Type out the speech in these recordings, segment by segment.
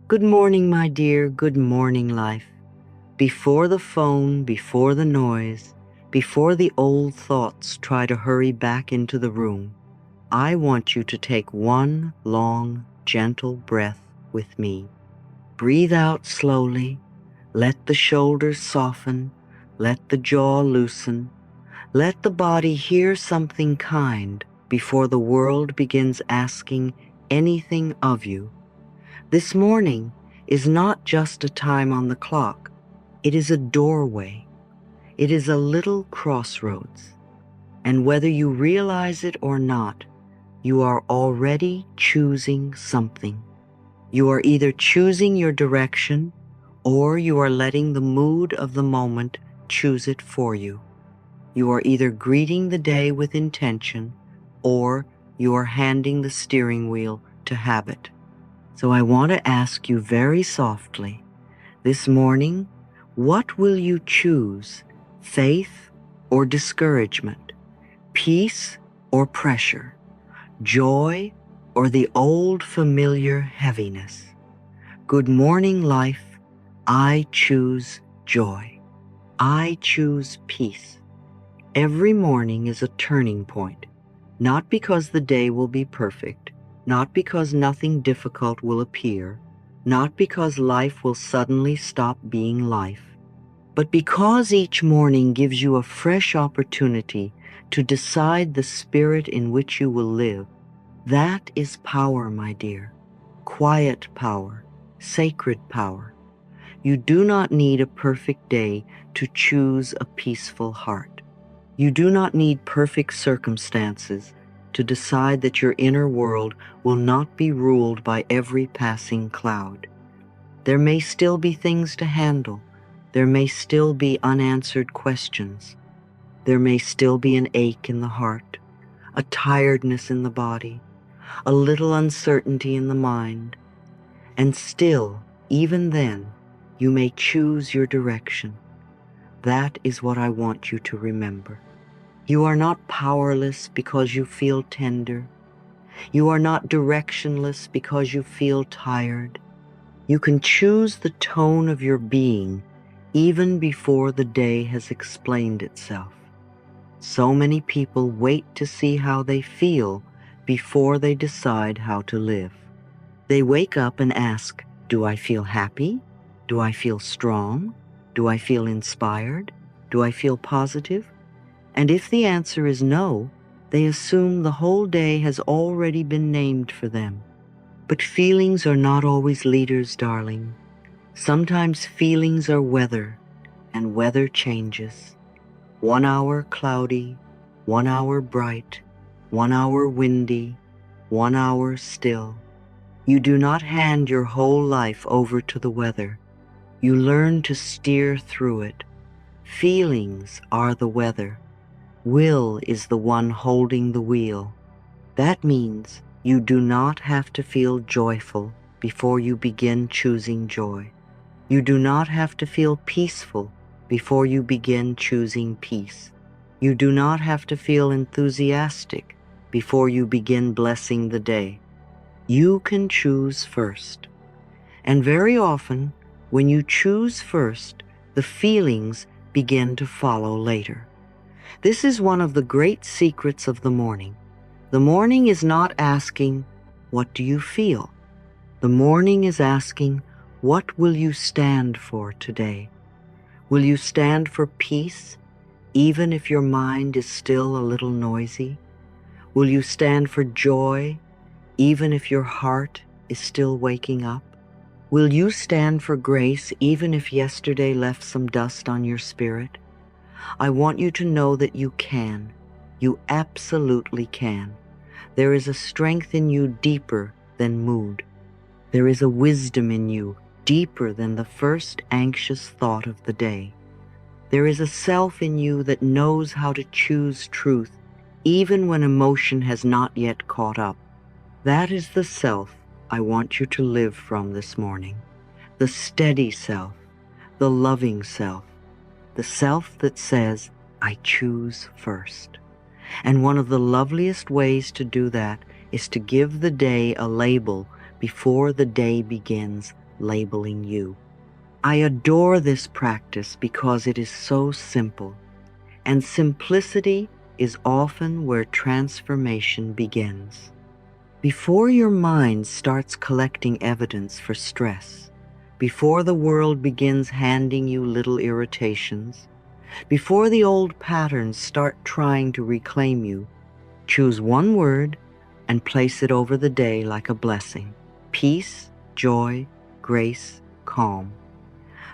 Good morning, my dear. Good morning, life. Before the phone, before the noise, before the old thoughts try to hurry back into the room, I want you to take one long, gentle breath with me. Breathe out slowly. Let the shoulders soften. Let the jaw loosen. Let the body hear something kind before the world begins asking anything of you. This morning is not just a time on the clock. It is a doorway. It is a little crossroads. And whether you realize it or not, you are already choosing something. You are either choosing your direction or you are letting the mood of the moment choose it for you. You are either greeting the day with intention or you are handing the steering wheel to habit. So I want to ask you very softly, this morning, what will you choose, faith or discouragement, peace or pressure, joy or the old familiar heaviness? Good morning, life. I choose joy. I choose peace. Every morning is a turning point, not because the day will be perfect, not because nothing difficult will appear, not because life will suddenly stop being life, but because each morning gives you a fresh opportunity to decide the spirit in which you will live. That is power, my dear. Quiet power, sacred power. You do not need a perfect day to choose a peaceful heart. You do not need perfect circumstances to decide that your inner world will not be ruled by every passing cloud. There may still be things to handle. There may still be unanswered questions. There may still be an ache in the heart, a tiredness in the body, a little uncertainty in the mind. And still, even then, you may choose your direction. That is what I want you to remember. You are not powerless because you feel tender. You are not directionless because you feel tired. You can choose the tone of your being even before the day has explained itself. So many people wait to see how they feel before they decide how to live. They wake up and ask, do I feel happy? Do I feel strong? Do I feel inspired? Do I feel positive? And if the answer is no, they assume the whole day has already been named for them. But feelings are not always leaders, darling. Sometimes feelings are weather, and weather changes. 1 hour cloudy, 1 hour bright, 1 hour windy, 1 hour still. You do not hand your whole life over to the weather. You learn to steer through it. Feelings are the weather. Will is the one holding the wheel. That means you do not have to feel joyful before you begin choosing joy. You do not have to feel peaceful before you begin choosing peace. You do not have to feel enthusiastic before you begin blessing the day. You can choose first. And very often, when you choose first, the feelings begin to follow later. This is one of the great secrets of the morning. The morning is not asking, what do you feel? The morning is asking, what will you stand for today? Will you stand for peace, even if your mind is still a little noisy? Will you stand for joy, even if your heart is still waking up? Will you stand for grace, even if yesterday left some dust on your spirit? I want you to know that you can. You absolutely can. There is a strength in you deeper than mood. There is a wisdom in you deeper than the first anxious thought of the day. There is a self in you that knows how to choose truth, even when emotion has not yet caught up. That is the self I want you to live from this morning. The steady self, the loving self, the self that says, I choose first. And one of the loveliest ways to do that is to give the day a label before the day begins, labeling you. I adore this practice because it is so simple, and simplicity is often where transformation begins. Before your mind starts collecting evidence for stress, before the world begins handing you little irritations, before the old patterns start trying to reclaim you, choose one word and place it over the day like a blessing. Peace, joy, grace, calm.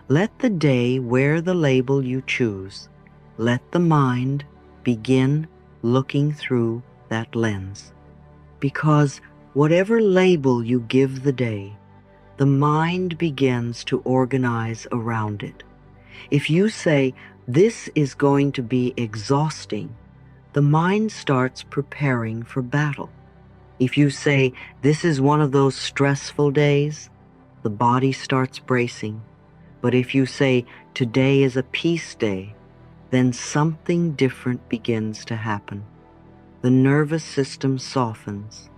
Let the day wear the label you choose. Let the mind begin looking through that lens. Because whatever label you give the day, the mind begins to organize around it. If you say, "This is going to be exhausting," the mind starts preparing for battle. If you say, "This is one of those stressful days," the body starts bracing. But if you say, "Today is a peace day," then something different begins to happen. The nervous system softens.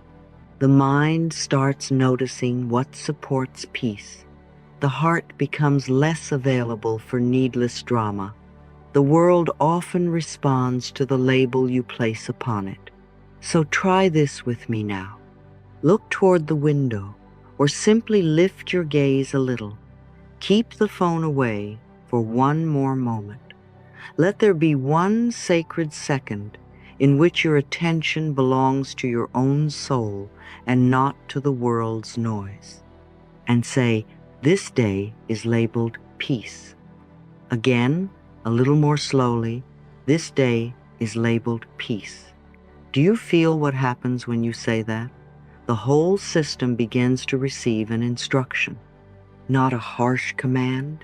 The mind starts noticing what supports peace. The heart becomes less available for needless drama. The world often responds to the label you place upon it. So try this with me now. Look toward the window, or simply lift your gaze a little. Keep the phone away for one more moment. Let there be one sacred second in which your attention belongs to your own soul and not to the world's noise. And say, "This day is labeled peace." Again, a little more slowly, "This day is labeled peace." Do you feel what happens when you say that? The whole system begins to receive an instruction, not a harsh command,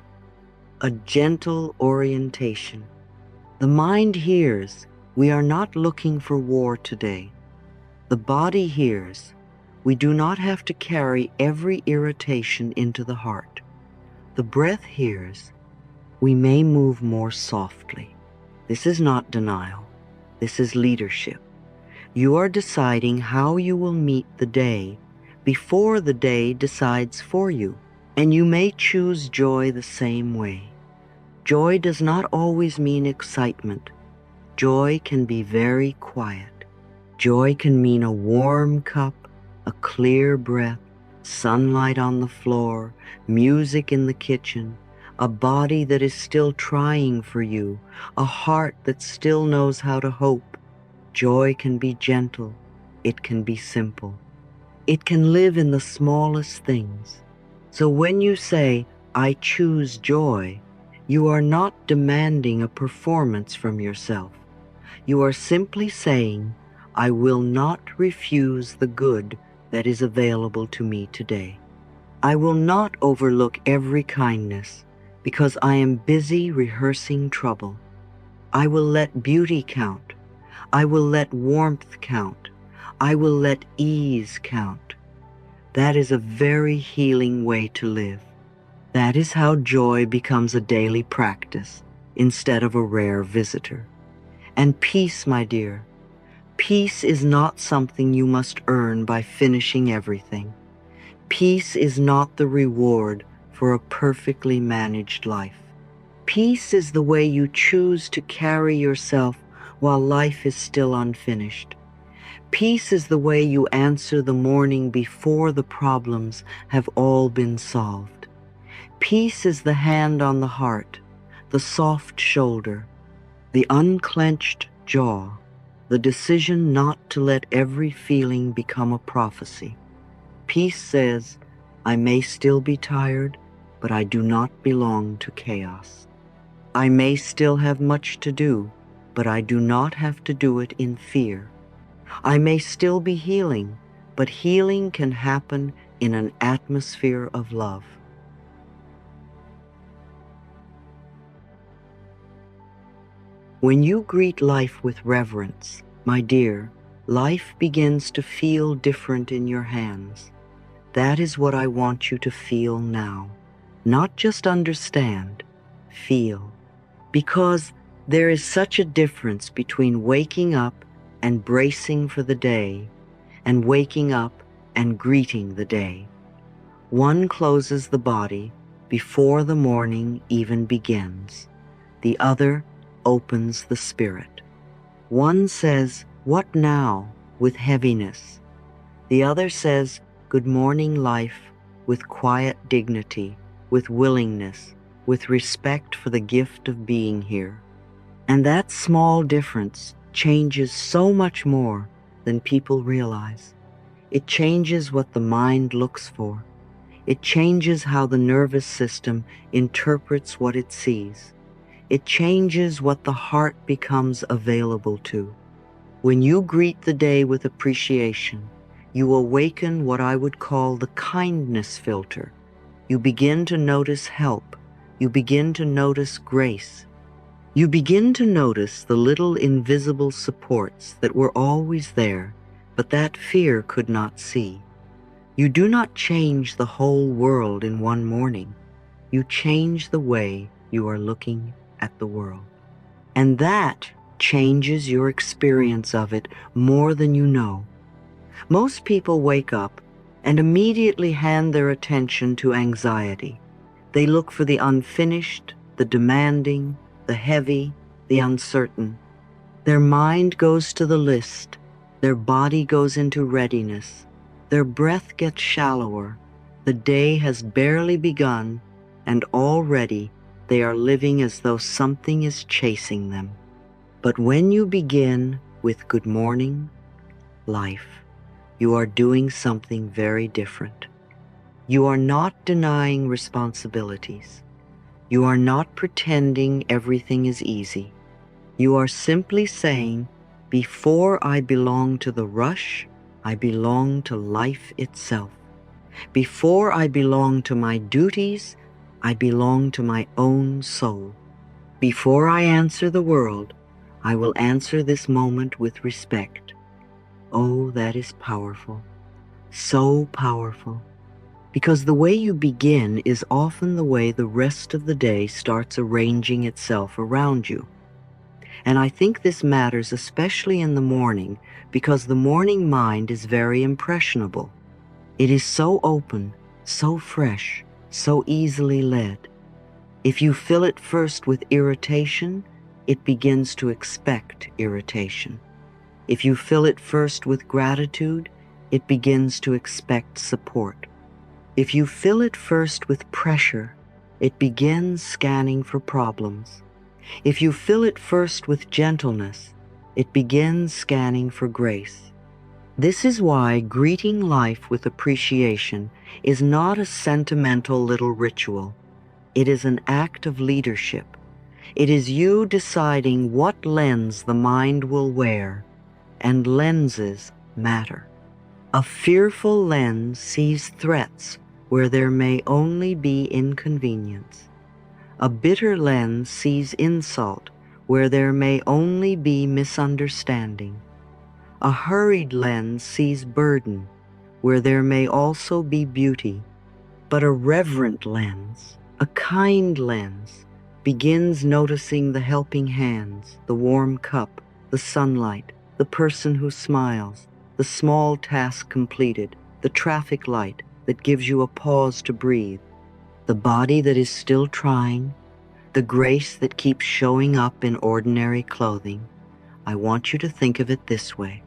a gentle orientation. The mind hears, "We are not looking for war today." The body hears, "We do not have to carry every irritation into the heart." The breath hears, "We may move more softly." This is not denial. This is leadership. You are deciding how you will meet the day before the day decides for you. And you may choose joy the same way. Joy does not always mean excitement. Joy can be very quiet. Joy can mean a warm cup, a clear breath, sunlight on the floor, music in the kitchen, a body that is still trying for you, a heart that still knows how to hope. Joy can be gentle. It can be simple. It can live in the smallest things. So when you say, "I choose joy," you are not demanding a performance from yourself. You are simply saying, "I will not refuse the good that is available to me today. I will not overlook every kindness because I am busy rehearsing trouble. I will let beauty count. I will let warmth count. I will let ease count." That is a very healing way to live. That is how joy becomes a daily practice instead of a rare visitor. And peace, my dear, peace is not something you must earn by finishing everything. Peace is not the reward for a perfectly managed life. Peace is the way you choose to carry yourself while life is still unfinished. Peace is the way you answer the morning before the problems have all been solved. Peace is the hand on the heart, the soft shoulder, the unclenched jaw, the decision not to let every feeling become a prophecy. Peace says, "I may still be tired, but I do not belong to chaos. I may still have much to do, but I do not have to do it in fear. I may still be healing, but healing can happen in an atmosphere of love." When you greet life with reverence, my dear, life begins to feel different in your hands. That is what I want you to feel now. Not just understand, feel. Because there is such a difference between waking up and bracing for the day and waking up and greeting the day. One closes the body before the morning even begins. The other opens the spirit. One says, "What now?" with heaviness. The other says, "Good morning, life," with quiet dignity, with willingness, with respect for the gift of being here. And that small difference changes so much more than people realize. It changes what the mind looks for. It changes how the nervous system interprets what it sees. It changes what the heart becomes available to. When you greet the day with appreciation, you awaken what I would call the kindness filter. You begin to notice help. You begin to notice grace. You begin to notice the little invisible supports that were always there, but that fear could not see. You do not change the whole world in one morning. You change the way you are looking at the world. And that changes your experience of it more than you know. Most people wake up and immediately hand their attention to anxiety. They look for the unfinished, the demanding, the heavy, the uncertain. Their mind goes to the list. Their body goes into readiness. Their breath gets shallower. The day has barely begun, and already they are living as though something is chasing them. But when you begin with "Good morning, life," you are doing something very different. You are not denying responsibilities. You are not pretending everything is easy. You are simply saying, "Before I belong to the rush, I belong to life itself. Before I belong to my duties, I belong to my own soul. Before I answer the world, I will answer this moment with respect." Oh, that is powerful. So powerful. Because the way you begin is often the way the rest of the day starts arranging itself around you. And I think this matters especially in the morning because the morning mind is very impressionable. It is so open, so fresh, so easily led. If you fill it first with irritation, it begins to expect irritation. If you fill it first with gratitude, it begins to expect support. If you fill it first with pressure, it begins scanning for problems. If you fill it first with gentleness, it begins scanning for grace. This is why greeting life with appreciation is not a sentimental little ritual. It is an act of leadership. It is you deciding what lens the mind will wear, and lenses matter. A fearful lens sees threats where there may only be inconvenience. A bitter lens sees insult where there may only be misunderstanding. A hurried lens sees burden where there may also be beauty. But a reverent lens, a kind lens, begins noticing the helping hands, the warm cup, the sunlight, the person who smiles, the small task completed, the traffic light that gives you a pause to breathe, the body that is still trying, the grace that keeps showing up in ordinary clothing. I want you to think of it this way.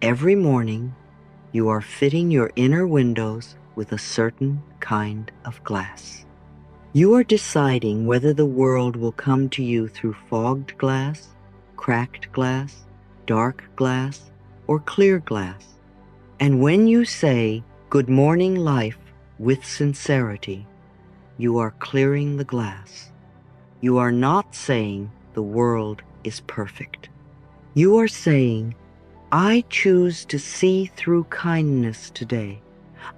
Every morning, you are fitting your inner windows with a certain kind of glass. You are deciding whether the world will come to you through fogged glass, cracked glass, dark glass, or clear glass. And when you say, "Good morning, life," with sincerity, you are clearing the glass. You are not saying the world is perfect. You are saying, "I choose to see through kindness today.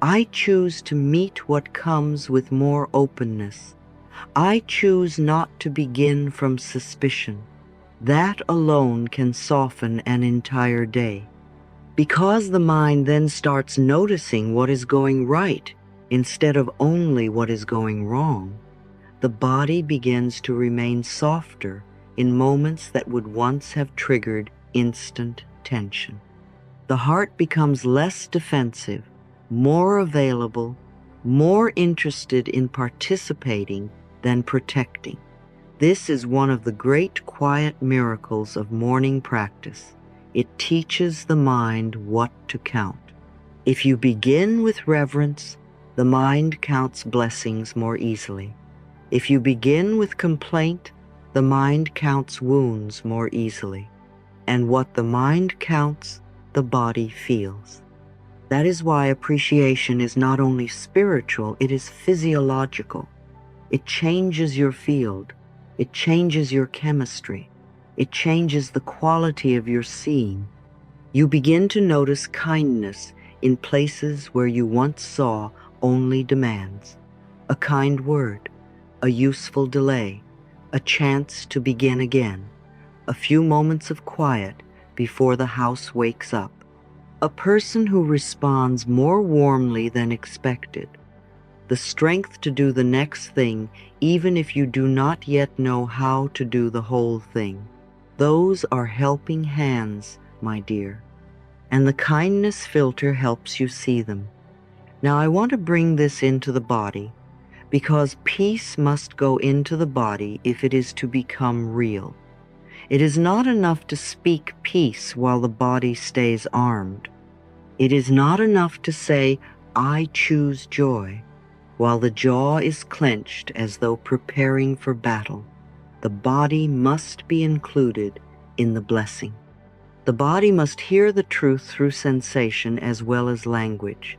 I choose to meet what comes with more openness. I choose not to begin from suspicion." That alone can soften an entire day. Because the mind then starts noticing what is going right instead of only what is going wrong, the body begins to remain softer in moments that would once have triggered instant tension. The heart becomes less defensive, more available, more interested in participating than protecting. This is one of the great quiet miracles of morning practice. It teaches the mind what to count. If you begin with reverence, the mind counts blessings more easily. If you begin with complaint, the mind counts wounds more easily. And what the mind counts, the body feels. That is why appreciation is not only spiritual, it is physiological. It changes your field. It changes your chemistry. It changes the quality of your seeing. You begin to notice kindness in places where you once saw only demands. A kind word, a useful delay, a chance to begin again, a few moments of quiet before the house wakes up. A person who responds more warmly than expected. The strength to do the next thing, even if you do not yet know how to do the whole thing. Those are helping hands, my dear. And the kindness filter helps you see them. Now I want to bring this into the body, because peace must go into the body if it is to become real. It is not enough to speak peace while the body stays armed. It is not enough to say, I choose joy, while the jaw is clenched as though preparing for battle. The body must be included in the blessing. The body must hear the truth through sensation as well as language.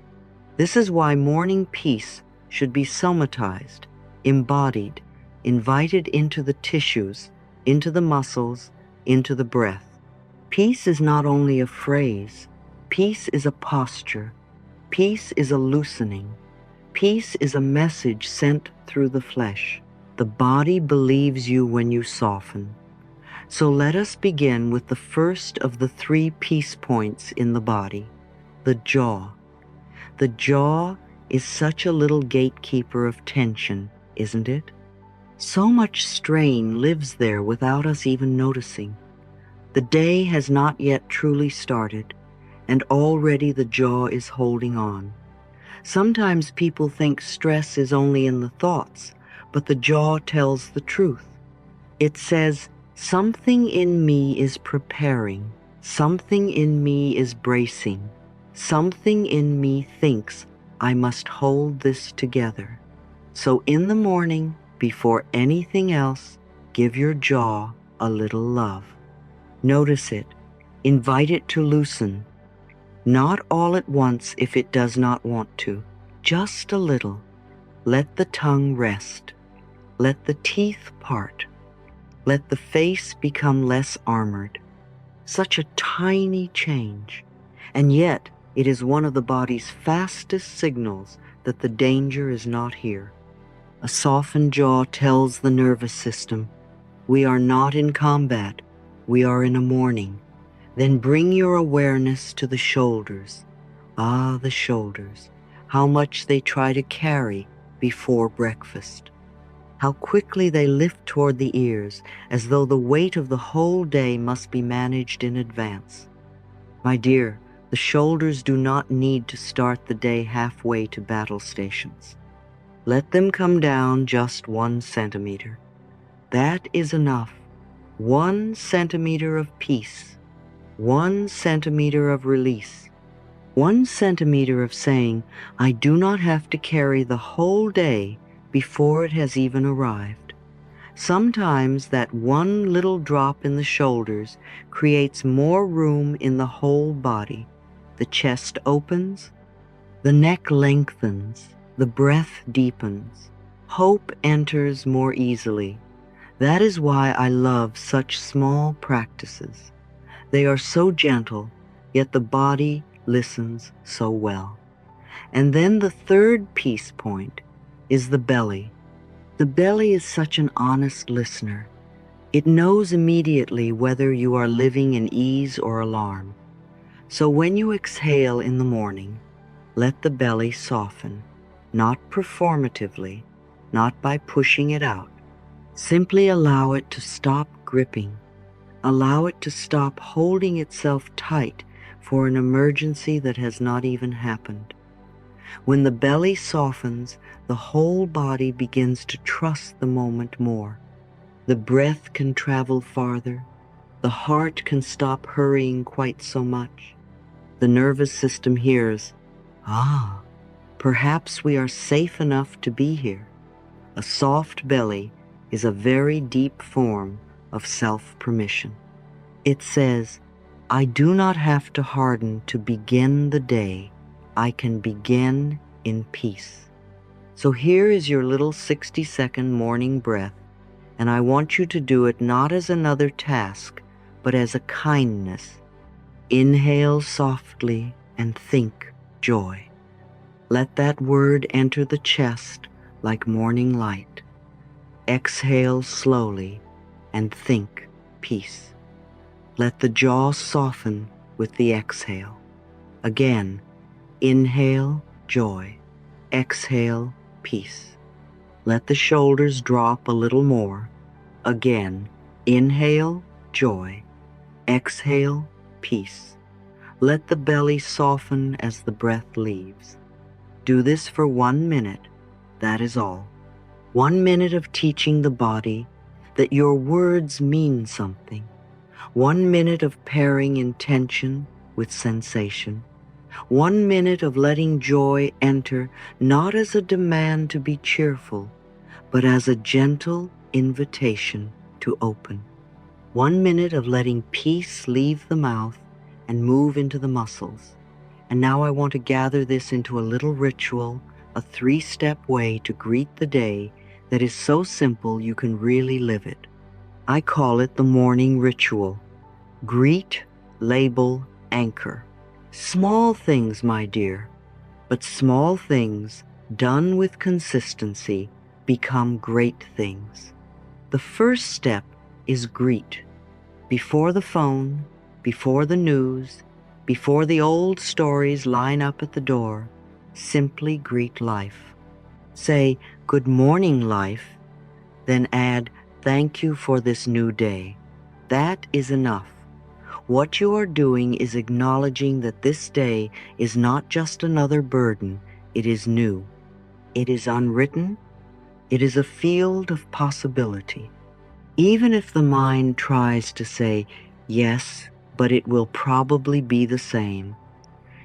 This is why morning peace should be somatized, embodied, invited into the tissues, into the muscles, into the breath. Peace is not only a phrase. Peace is a posture. Peace is a loosening. Peace is a message sent through the flesh. The body believes you when you soften. So let us begin with the first of the 3 peace points in the body, the jaw. The jaw is such a little gatekeeper of tension, isn't it? So much strain lives there without us even noticing. The day has not yet truly started, and already the jaw is holding on. Sometimes people think stress is only in the thoughts, but the jaw tells the truth. It says, something in me is preparing, something in me is bracing, something in me thinks I must hold this together. So in the morning, before anything else, give your jaw a little love. Notice it. Invite it to loosen. Not all at once if it does not want to. Just a little. Let the tongue rest. Let the teeth part. Let the face become less armored. Such a tiny change. And yet, it is one of the body's fastest signals that the danger is not here. A softened jaw tells the nervous system, we are not in combat, we are in a mourning. Then bring your awareness to the shoulders. Ah, the shoulders, how much they try to carry before breakfast. How quickly they lift toward the ears, as though the weight of the whole day must be managed in advance. My dear, the shoulders do not need to start the day halfway to battle stations. Let them come down just 1 centimeter. That is enough. 1 centimeter of peace. 1 centimeter of release. 1 centimeter of saying, I do not have to carry the whole day before it has even arrived. Sometimes that 1 little drop in the shoulders creates more room in the whole body. The chest opens, the neck lengthens, the breath deepens. Hope enters more easily. That is why I love such small practices. They are so gentle, yet the body listens so well. And then the 3rd peace point is the belly. The belly is such an honest listener. It knows immediately whether you are living in ease or alarm. So when you exhale in the morning, let the belly soften, not performatively, not by pushing it out. Simply allow it to stop gripping. Allow it to stop holding itself tight for an emergency that has not even happened. When the belly softens, the whole body begins to trust the moment more. The breath can travel farther. The heart can stop hurrying quite so much. The nervous system hears, "Ah, perhaps we are safe enough to be here." A soft belly is a very deep form of self-permission. It says, I do not have to harden to begin the day. I can begin in peace. So here is your little 60-second morning breath, and I want you to do it not as another task, but as a kindness. Inhale softly and think joy. Let that word enter the chest like morning light. Exhale slowly and think peace. Let the jaw soften with the exhale. Again, inhale joy. Exhale peace. Let the shoulders drop a little more. Again, inhale joy. Exhale peace. Let the belly soften as the breath leaves. Do this for 1 minute. That is all. 1 minute of teaching the body that your words mean something. 1 minute of pairing intention with sensation. 1 minute of letting joy enter not as a demand to be cheerful, but as a gentle invitation to open. 1 minute of letting peace leave the mouth and move into the muscles. And now I want to gather this into a little ritual, a 3-step way to greet the day that is so simple you can really live it. I call it the morning ritual. Greet, label, anchor. Small things, my dear, but small things done with consistency become great things. The first step is greet. Before the phone, before the news, before the old stories line up at the door, simply greet life. Say, good morning, life, then add, thank you for this new day. That is enough. What you are doing is acknowledging that this day is not just another burden, it is new. It is unwritten. It is a field of possibility. Even if the mind tries to say, yes, but it will probably be the same,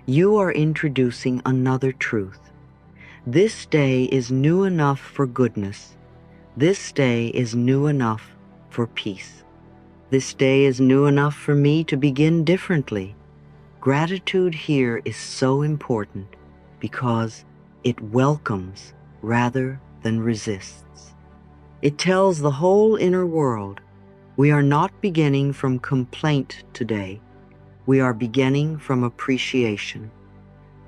you are introducing another truth. This day is new enough for goodness. This day is new enough for peace. This day is new enough for me to begin differently. Gratitude here is so important because it welcomes rather than resists. It tells the whole inner world, we are not beginning from complaint today. We are beginning from appreciation.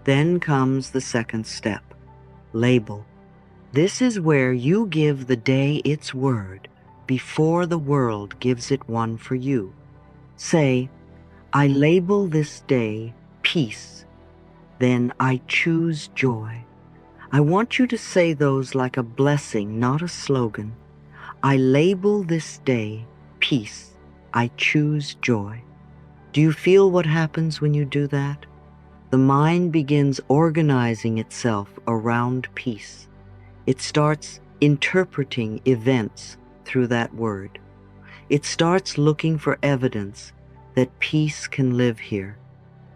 Then comes the second step, label. This is where you give the day its word before the world gives it one for you. Say, I label this day peace. Then I choose joy. I want you to say those like a blessing, not a slogan. I label this day peace. I choose joy. Do you feel what happens when you do that? The mind begins organizing itself around peace. It starts interpreting events through that word. It starts looking for evidence that peace can live here.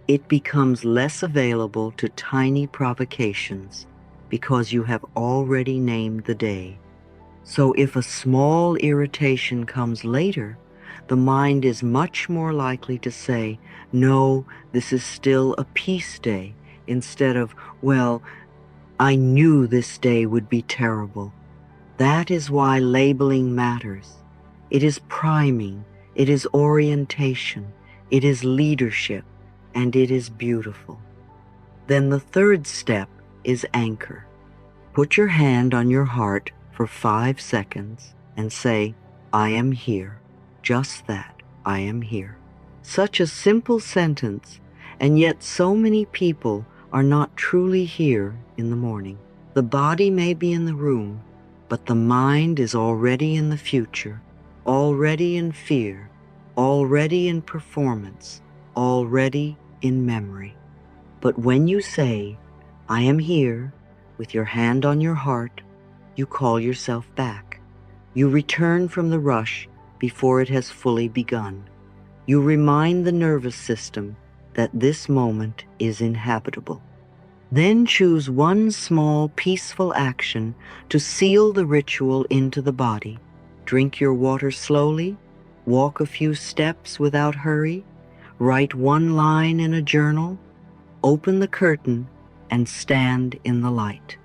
It becomes less available to tiny provocations because you have already named the day. So if a small irritation comes later, the mind is much more likely to say, no, this is still a peace day, instead of, well, I knew this day would be terrible. That is why labeling matters. It is priming, it is orientation, it is leadership, and it is beautiful. Then the third step is anchor. Put your hand on your heart for 5 seconds and say, I am here. Just that, I am here. Such a simple sentence, and yet so many people are not truly here in the morning. The body may be in the room, but the mind is already in the future, already in fear, already in performance, already in memory. But when you say, I am here. With your hand on your heart, you call yourself back. You return from the rush before it has fully begun. You remind the nervous system that this moment is inhabitable. Then choose one small, peaceful action to seal the ritual into the body. Drink your water slowly, walk a few steps without hurry, write one line in a journal, open the curtain, and stand in the light.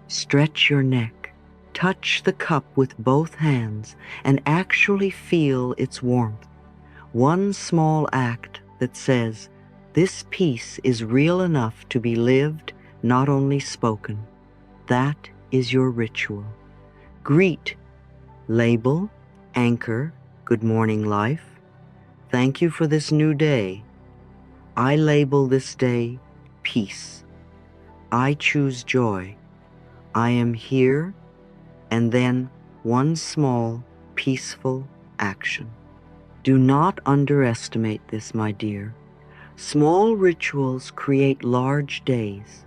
Stretch your neck, touch the cup with both hands, and actually feel its warmth. One small act that says, this peace is real enough to be lived, not only spoken. That is your ritual. Greet, label, anchor, good morning life. Thank you for this new day. I label this day peace. I choose joy. I am here, and then one small, peaceful action. Do not underestimate this, my dear. Small rituals create large days,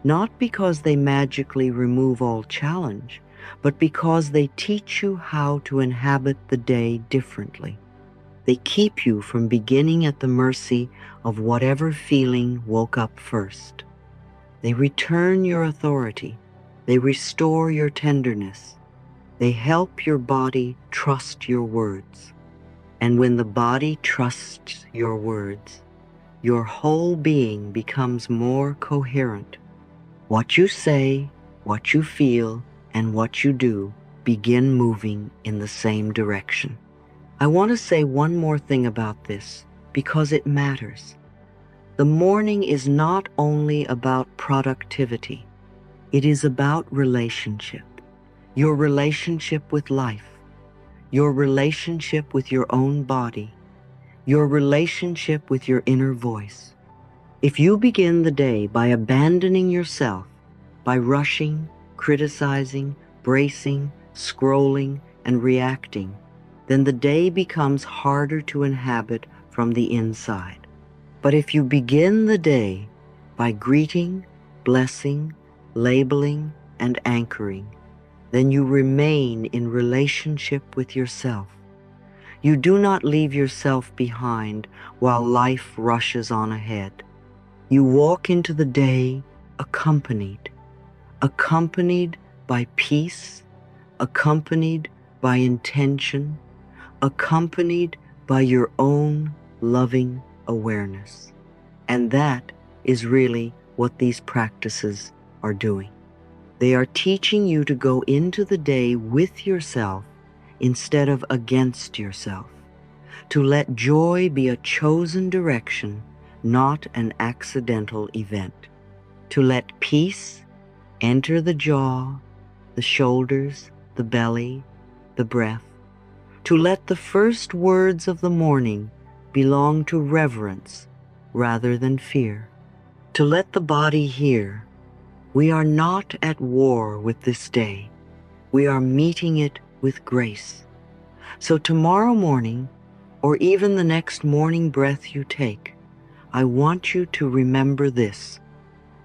not because they magically remove all challenge, but because they teach you how to inhabit the day differently. They keep you from beginning at the mercy of whatever feeling woke up first. They return your authority. They restore your tenderness. They help your body trust your words. And when the body trusts your words, your whole being becomes more coherent. What you say, what you feel, and what you do begin moving in the same direction. I want to say one more thing about this because it matters. The morning is not only about productivity. It is about relationship. Your relationship with life, your relationship with your own body, your relationship with your inner voice. If you begin the day by abandoning yourself, by rushing, criticizing, bracing, scrolling, and reacting, then the day becomes harder to inhabit from the inside. But if you begin the day by greeting, blessing, labeling, and anchoring, then you remain in relationship with yourself. You do not leave yourself behind while life rushes on ahead. You walk into the day accompanied by peace, accompanied by intention, accompanied by your own loving awareness. And that is really what these practices are doing. They are teaching you to go into the day with yourself instead of against yourself, to let joy be a chosen direction, not an accidental event, to let peace enter the jaw, the shoulders, the belly, the breath, to let the first words of the morning belong to reverence rather than fear, to let the body hear, we are not at war with this day. We are meeting it with grace. So tomorrow morning, or even the next morning breath you take, I want you to remember this.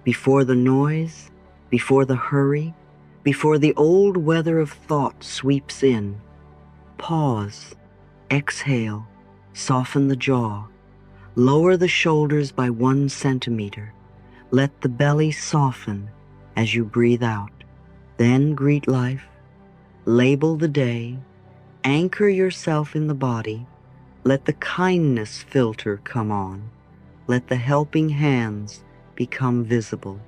Before the noise, before the hurry, before the old weather of thought sweeps in, pause, exhale, soften the jaw, lower the shoulders by 1 centimeter. Let the belly soften as you breathe out. Then greet life, label the day, anchor yourself in the body. Let the kindness filter come on. Let the helping hands become visible.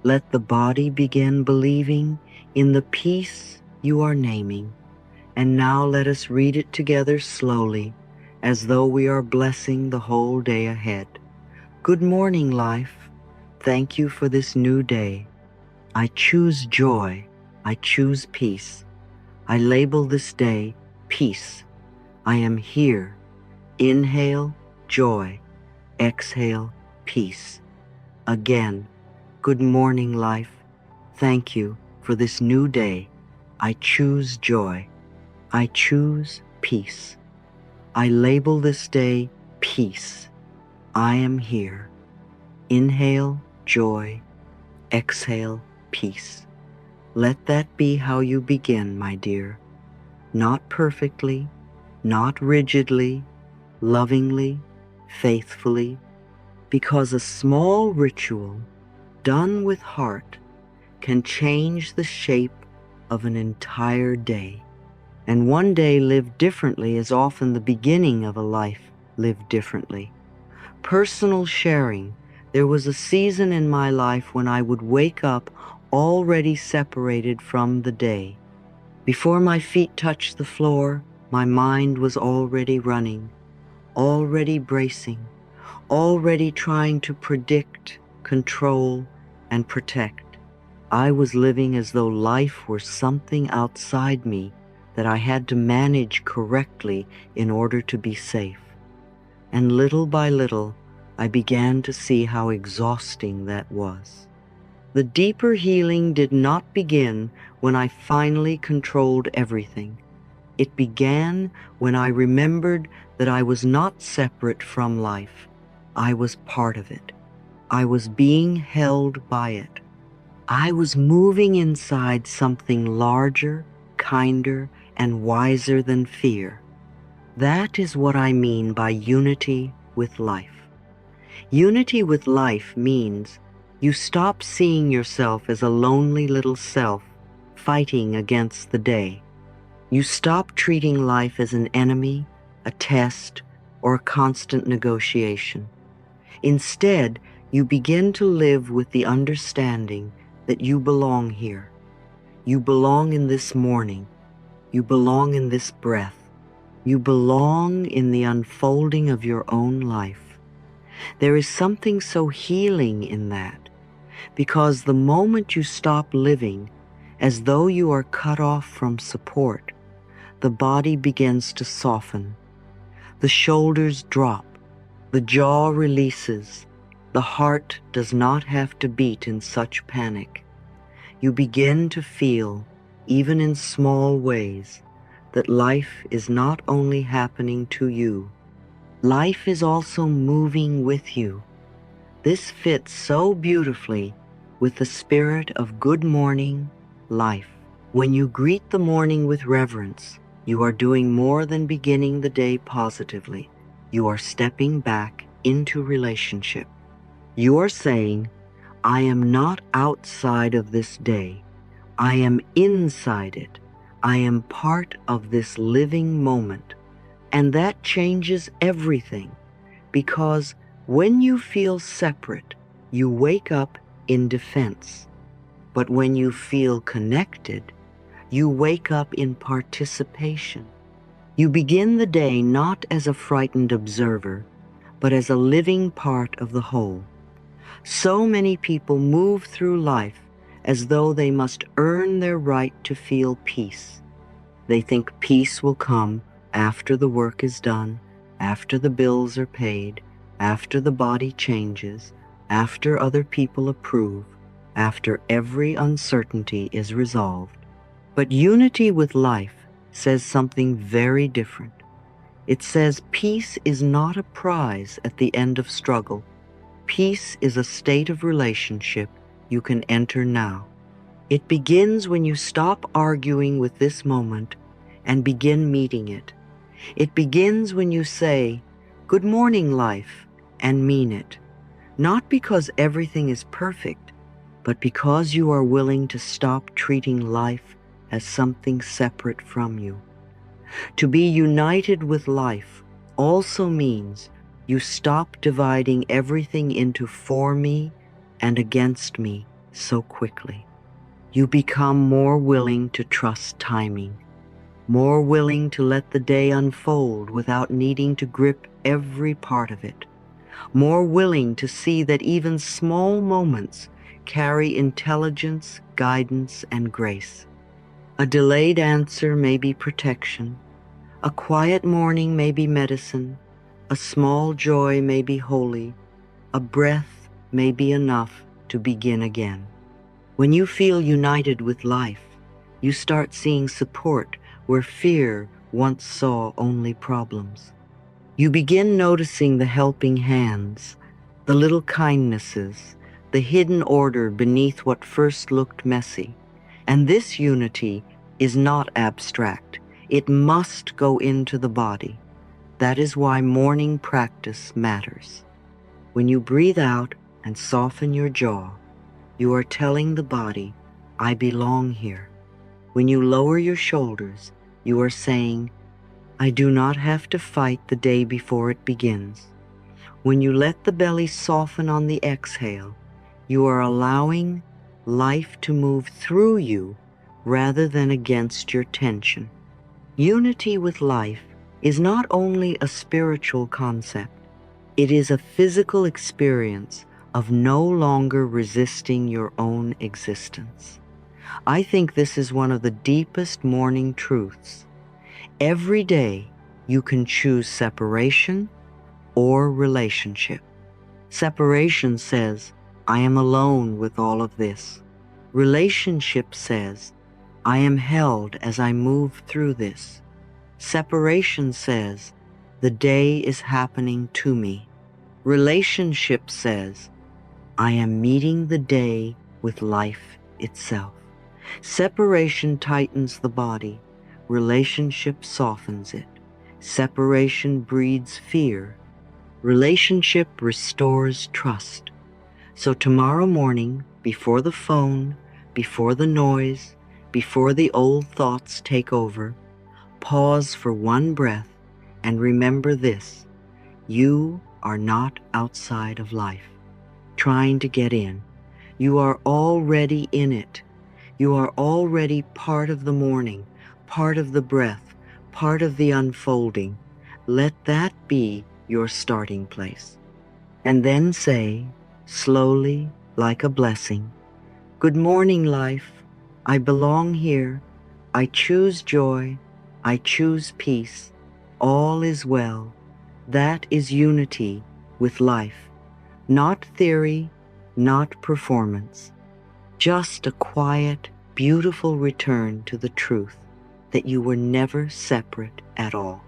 Let the body begin believing in the peace you are naming. And now let us read it together slowly, as though we are blessing the whole day ahead. Good morning, life. Thank you for this new day. I choose joy. I choose peace. I label this day peace. I am here. Inhale, joy. Exhale, peace. Again, good morning, life. Thank you for this new day. I choose joy. I choose peace. I label this day peace. I am here. Inhale, joy. Exhale, peace. Let that be how you begin, my dear. Not perfectly, not rigidly, lovingly, faithfully, because a small ritual done with heart can change the shape of an entire day. And one day lived differently is often the beginning of a life lived differently. Personal sharing. There was a season in my life when I would wake up already separated from the day. Before my feet touched the floor, my mind was already running, already bracing, already trying to predict, control, and protect. I was living as though life were something outside me that I had to manage correctly in order to be safe. And little by little, I began to see how exhausting that was. The deeper healing did not begin when I finally controlled everything. It began when I remembered that I was not separate from life. I was part of it. I was being held by it. I was moving inside something larger, kinder, and wiser than fear. That is what I mean by unity with life. Unity with life means you stop seeing yourself as a lonely little self fighting against the day. You stop treating life as an enemy, a test, or a constant negotiation. Instead, you begin to live with the understanding that you belong here. You belong in this morning. You belong in this breath. You belong in the unfolding of your own life. There is something so healing in that, because the moment you stop living as though you are cut off from support, the body begins to soften. The shoulders drop. The jaw releases. The heart does not have to beat in such panic. You begin to feel, even in small ways, that life is not only happening to you, life is also moving with you. This fits so beautifully with the spirit of good morning, life. When you greet the morning with reverence, you are doing more than beginning the day positively. You are stepping back into relationship. You are saying, I am not outside of this day. I am inside it. I am part of this living moment. And that changes everything, because when you feel separate, you wake up in defense. But when you feel connected, you wake up in participation. You begin the day not as a frightened observer, but as a living part of the whole. So many people move through life as though they must earn their right to feel peace. They think peace will come after the work is done, after the bills are paid, after the body changes, after other people approve, after every uncertainty is resolved. But unity with life says something very different. It says peace is not a prize at the end of struggle. Peace is a state of relationship you can enter now. It begins when you stop arguing with this moment and begin meeting it. It begins when you say, "Good morning, life," and mean it. Not because everything is perfect, but because you are willing to stop treating life as something separate from you. To be united with life also means you stop dividing everything into for me and against me so quickly. You become more willing to trust timing, more willing to let the day unfold without needing to grip every part of it, more willing to see that even small moments carry intelligence, guidance, and grace. A delayed answer may be protection. A quiet morning may be medicine. A small joy may be holy. A breath may be enough to begin again. When you feel united with life, you start seeing support where fear once saw only problems. You begin noticing the helping hands, the little kindnesses, the hidden order beneath what first looked messy. And this unity is not abstract. It must go into the body. That is why morning practice matters. When you breathe out and soften your jaw, you are telling the body, I belong here. When you lower your shoulders, you are saying, I do not have to fight the day before it begins. When you let the belly soften on the exhale, you are allowing life to move through you rather than against your tension. Unity with life is not only a spiritual concept, it is a physical experience of no longer resisting your own existence. I think this is one of the deepest morning truths. Every day, you can choose separation or relationship. Separation says, I am alone with all of this. Relationship says, I am held as I move through this. Separation says, the day is happening to me. Relationship says, I am meeting the day with life itself. Separation tightens the body. Relationship softens it. Separation breeds fear. Relationship restores trust. So tomorrow morning, before the phone, before the noise, before the old thoughts take over, pause for one breath and remember this: you are not outside of life, trying to get in. You are already in it. You are already part of the morning, part of the breath, part of the unfolding. Let that be your starting place. And then say, slowly, like a blessing, good morning, life. I belong here. I choose joy. I choose peace. All is well. That is unity with life. Not theory, not performance. Just a quiet, beautiful return to the truth that you were never separate at all.